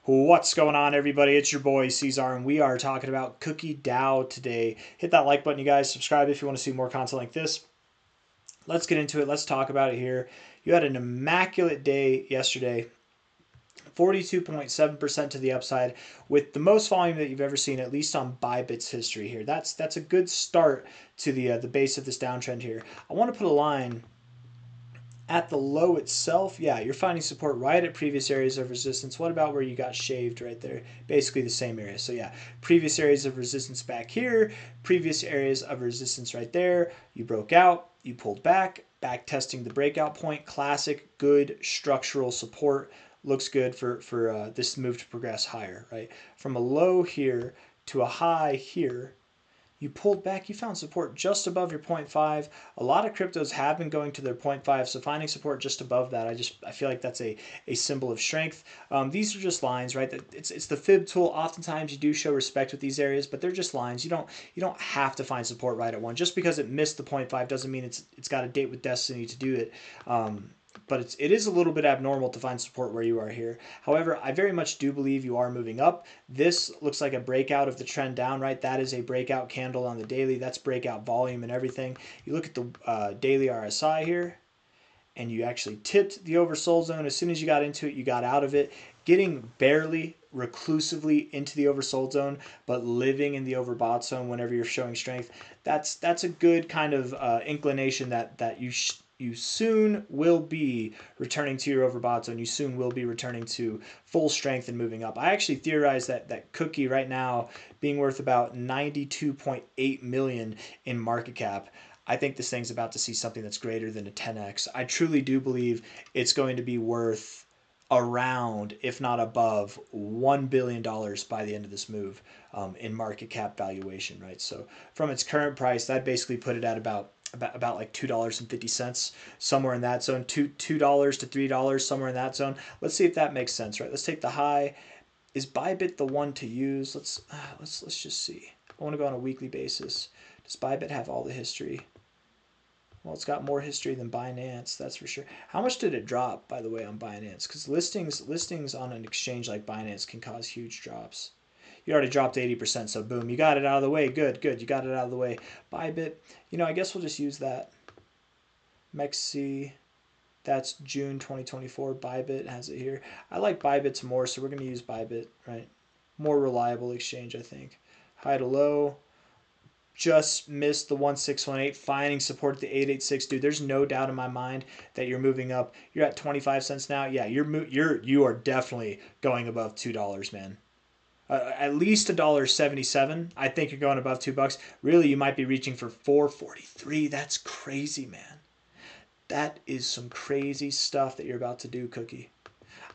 What's going on, everybody? It's your boy C-Zar, and we are talking about Cookie DAO today. Hit that like button, you guys. Subscribe if you want to see more content like this. Let's get into it. Let's talk about it here. You had an immaculate day yesterday. 42.7% to the upside with the most volume that you've ever seen, at least on Bybit's history here. That's a good start to the base of this downtrend here. I want to put a line at the low itself. Yeah, you're finding support right at previous areas of resistance. What about where you got shaved right there? Basically the same area. So yeah, previous areas of resistance back here, previous areas of resistance right there. You broke out, you pulled back testing the breakout point. Classic, good structural support. Looks good for this move to progress higher, right? From a low here to a high here, you pulled back, you found support just above your 0.5. A lot of cryptos have been going to their 0.5, so finding support just above that, I feel like that's a symbol of strength. These are just lines, right? It's the fib tool. Oftentimes you do show respect with these areas, but they're just lines. You don't have to find support right at one. Just because it missed the 0.5 doesn't mean it's got a date with destiny to do it. But it is a little bit abnormal to find support where you are here. However, I very much do believe you are moving up. This looks like a breakout of the trend down, right? That is a breakout candle on the daily. That's breakout volume and everything. You look at the daily RSI here, and you actually tipped the oversold zone. As soon as you got into it, you got out of it, getting barely reclusively into the oversold zone, but living in the overbought zone whenever you're showing strength. That's a good kind of inclination that you soon will be returning to your overbought zone. You soon will be returning to full strength and moving up. I actually theorize that Cookie right now being worth about 92.8 million in market cap. I think this thing's about to see something that's greater than a 10x. I truly do believe it's going to be worth around, if not above, $1 billion by the end of this move in market cap valuation, right? So from its current price, that basically put it at about like $2.50, somewhere in that zone, $2 to $3, somewhere in that zone. Let's see if that makes sense, right? Let's take the high. Is Bybit the one to use? Let's just see. I want to go on a weekly basis. Does Bybit have all the history? Well, it's got more history than Binance, that's for sure. How much did it drop, by the way, on Binance? Because listings on an exchange like Binance can cause huge drops. You already dropped 80%, so boom, you got it out of the way. Good, you got it out of the way. Bybit, I guess we'll just use that. MEXC, that's June 2024. Bybit has it here. I like Bybit more, so we're going to use Bybit, right? More reliable exchange, I think. High to low. Just missed the 1618, finding support at the 886. Dude, there's no doubt in my mind that you're moving up. You're at 25 cents now. Yeah, you are definitely going above $2, man. At least $1.77. I think you're going above $2. Really, you might be reaching for $4.43. That's crazy, man. That is some crazy stuff that you're about to do, Cookie.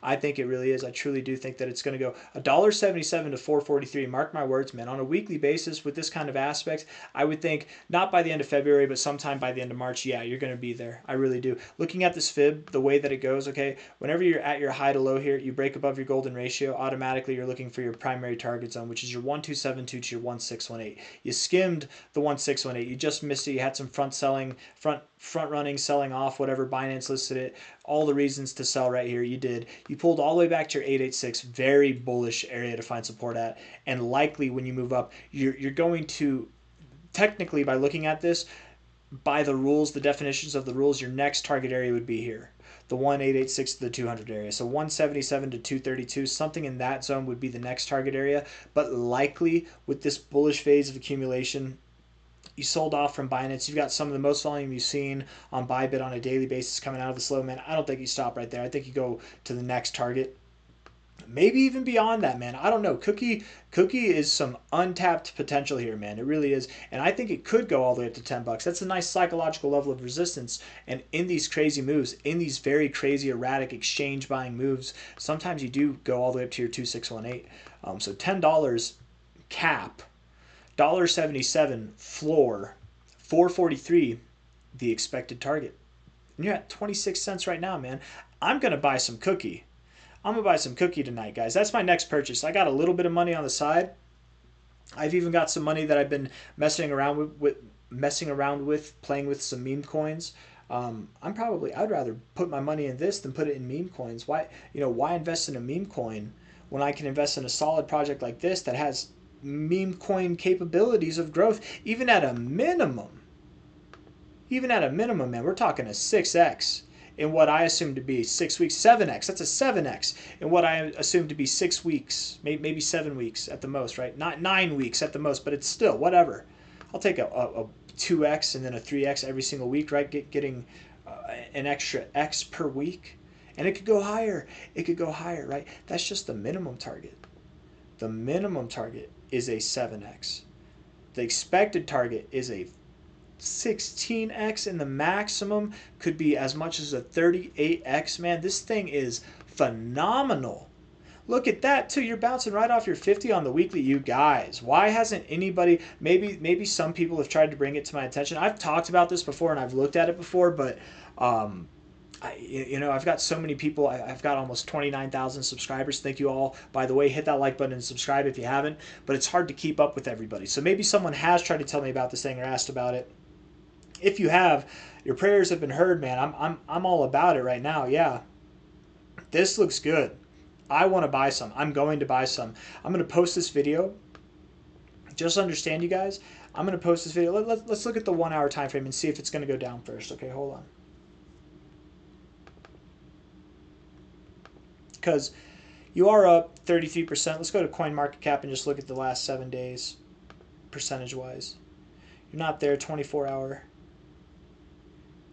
I think it really is. I truly do think that it's going to go $1.77 to $4.43. Mark my words, man. On a weekly basis with this kind of aspect, I would think not by the end of February, but sometime by the end of March, yeah, you're going to be there. I really do. Looking at this fib, the way that it goes, okay, whenever you're at your high to low here, you break above your golden ratio, automatically you're looking for your primary target zone, which is your 1272 to your 1618. You skimmed the 1618. You just missed it. You had some front running, selling off, whatever Binance listed it. All the reasons to sell right here, you did. You pulled all the way back to your 886, very bullish area to find support at, and likely when you move up, you're going to, technically by looking at this, by the rules, the definitions of the rules, your next target area would be here. The 1886 to the 200 area. So 177 to 232, something in that zone would be the next target area, but likely with this bullish phase of accumulation, you sold off from Binance. You've got some of the most volume you've seen on Bybit on a daily basis coming out of the slow, man. I don't think you stop right there. I think you go to the next target. Maybe even beyond that, man. I don't know. Cookie is some untapped potential here, man. It really is. And I think it could go all the way up to $10. That's a nice psychological level of resistance. And in these crazy moves, in these very crazy, erratic exchange buying moves, sometimes you do go all the way up to your 2618. So $10 cap. $1.77 floor, $4.43 the expected target. And you're at 26 cents right now, man. I'm going to buy some Cookie. I'm going to buy some Cookie tonight, guys. That's my next purchase. I got a little bit of money on the side. I've even got some money that I've been messing around with, playing with some meme coins. I'd rather put my money in this than put it in meme coins. Why invest in a meme coin when I can invest in a solid project like this that has meme coin capabilities of growth, even at a minimum. Even at a minimum, man, we're talking a 6x in what I assume to be 6 weeks, 7x. That's a 7x in what I assume to be 6 weeks, maybe 7 weeks at the most, right? Not 9 weeks at the most, but it's still whatever. I'll take a 2x and then a 3x every single week, right? Getting an extra x per week. And it could go higher. It could go higher, right? That's just the minimum target. The minimum target is a 7x. The expected target is a 16x, and the maximum could be as much as a 38x. Man, this thing is phenomenal. Look at that too. You're bouncing right off your 50 on the weekly, you guys. Why hasn't anybody, maybe some people have tried to bring it to my attention. I've talked about this before and I've looked at it before, but I've got so many people. I've got almost 29,000 subscribers. Thank you all. By the way, hit that like button and subscribe if you haven't. But it's hard to keep up with everybody. So maybe someone has tried to tell me about this thing or asked about it. If you have, your prayers have been heard, man. I'm all about it right now. Yeah, this looks good. I want to buy some. I'm going to buy some. I'm going to post this video. Just understand, you guys. I'm going to post this video. Let's look at the 1 hour time frame and see if it's going to go down first. Okay, hold on. Because you are up 33%. Let's go to CoinMarketCap and just look at the last 7 days, percentage-wise. You're not there, 24-hour.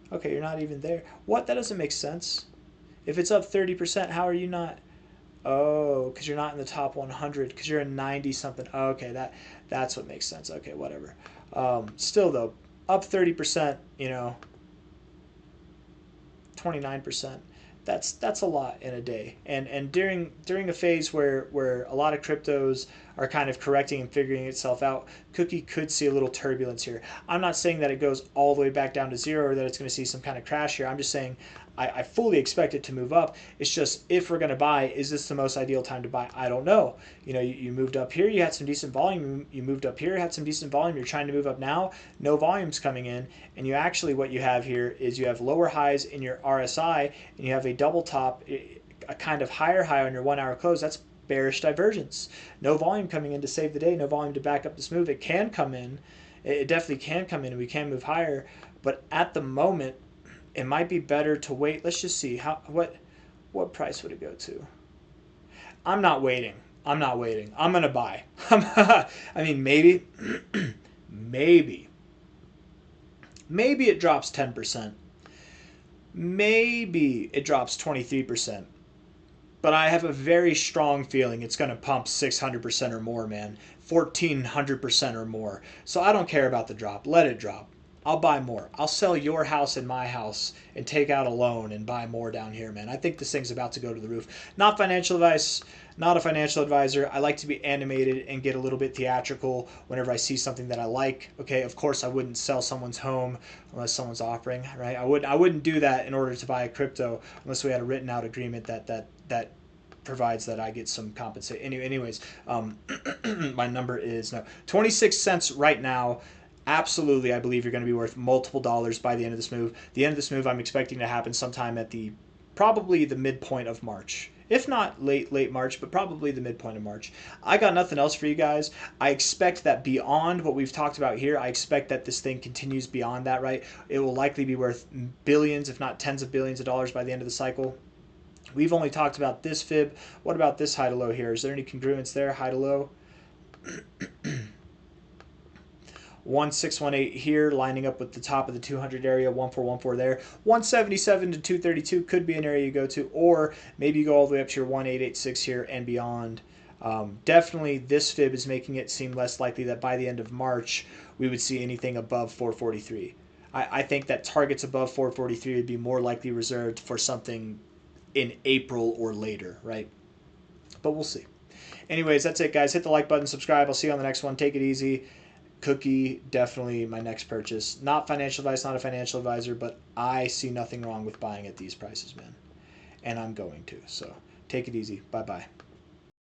Okay, you're not even there. What? That doesn't make sense. If it's up 30%, how are you not? Oh, because you're not in the top 100, because you're in 90-something. Oh, okay, that's what makes sense. Okay, whatever. Still, though, up 30%, 29%. That's a lot in a day. And during a phase where a lot of cryptos are kind of correcting and figuring itself out, Cookie could see a little turbulence here. I'm not saying that it goes all the way back down to zero or that it's going to see some kind of crash here. I'm just saying I fully expect it to move up. It's just, if we're going to buy, is this the most ideal time to buy? I don't know. You moved up here, you had some decent volume. You moved up here, had some decent volume. You're trying to move up now, no volume's coming in. And what you have here is you have lower highs in your RSI, and you have a double top, a kind of higher high on your 1 hour close. That's bearish divergence. No volume coming in to save the day, no volume to back up this move. It can come in. It definitely can come in, and we can move higher. But at the moment, it might be better to wait. Let's just see what price would it go to. I'm not waiting. I'm going to buy. I mean, maybe it drops 10%. Maybe it drops 23%. But I have a very strong feeling it's going to pump 600% or more, man. 1,400% or more. So I don't care about the drop. Let it drop. I'll buy more. I'll sell your house and my house and take out a loan and buy more down here, man. I think this thing's about to go to the roof. Not financial advice, not a financial advisor. I like to be animated and get a little bit theatrical whenever I see something that I like. Okay, of course I wouldn't sell someone's home unless someone's offering, right? I wouldn't do that in order to buy a crypto unless we had a written out agreement that provides that I get some compensation. Anyways, my number is 26 cents right now. Absolutely, I believe you're going to be worth multiple dollars by the end of this move. The end of this move I'm expecting to happen sometime at probably the midpoint of March. If not late March, but probably the midpoint of March. I got nothing else for you guys. I expect that beyond what we've talked about here, I expect that this thing continues beyond that, right? It will likely be worth billions, if not tens of billions of dollars by the end of the cycle. We've only talked about this fib. What about this high to low here? Is there any congruence there, high to low? 1618 here, lining up with the top of the 200 area, 1414 there. 177 to 232 could be an area you go to, or maybe you go all the way up to your 1886 here and beyond. Definitely this fib is making it seem less likely that by the end of March we would see anything above 443. I think that targets above 443 would be more likely reserved for something in April or later, right? But we'll see. Anyways, that's it, guys. Hit the like button, subscribe. I'll see you on the next one. Take it easy. Cookie, definitely my next purchase. Not financial advice, not a financial advisor, but I see nothing wrong with buying at these prices, man. And I'm going to. So take it easy. Bye-bye.